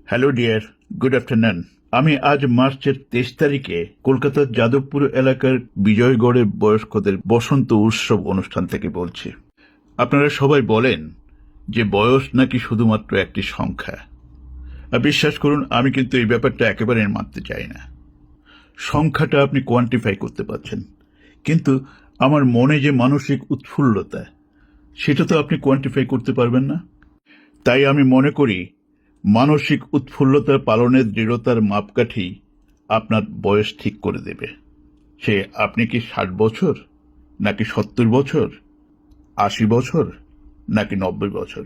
Hello dear, good afternoon. আমি আজ মার্চের 23 তারিখে কলকাতার যাদবপুর এলাকার বিজয়গড়ের বয়স্কদের বসন্ত উৎসব অনুষ্ঠান থেকে বলছি। আপনারা সবাই বলেন যে বয়স নাকি শুধুমাত্র একটি সংখ্যা। আর বিশ্বাস করুন, আমি কিন্তু এই ব্যাপারটা একেবারে মানতে চাই না। সংখ্যাটা আপনি কোয়ান্টিফাই করতে পারছেন, কিন্তু আমার মনে যে মানসিক উৎফুল্লতা, সেটা তো আপনি কোয়ান্টিফাই করতে পারবেন না। তাই আমি মনে করি মানসিক উৎফুল্লতা পালনের দৃঢ়তার মাপকাঠি আপনার বয়স ঠিক করে দেবে। সে আপনি কি 60 বছর, নাকি 70 বছর, 80 বছর, নাকি 90 বছর।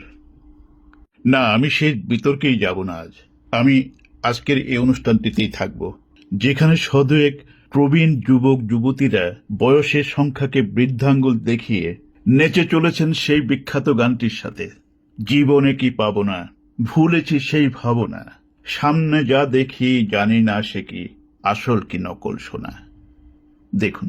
না, আমি সেই বিতর্কেই যাব না আজ। আমি আজকের এই অনুষ্ঠানটিতেই থাকব, যেখানে সদয়েক প্রবীণ যুবক যুবতীরা বয়সের সংখ্যাকে বৃদ্ধাঙ্গুল দেখিয়ে নেচে চলেছেন সেই বিখ্যাত গানটির সাথে। জীবনে কি পাবো না, ভুলেছি সেই ভাবনা, সামনে যা দেখি জানি না সে কি আসল কি নকল শোনা। দেখুন।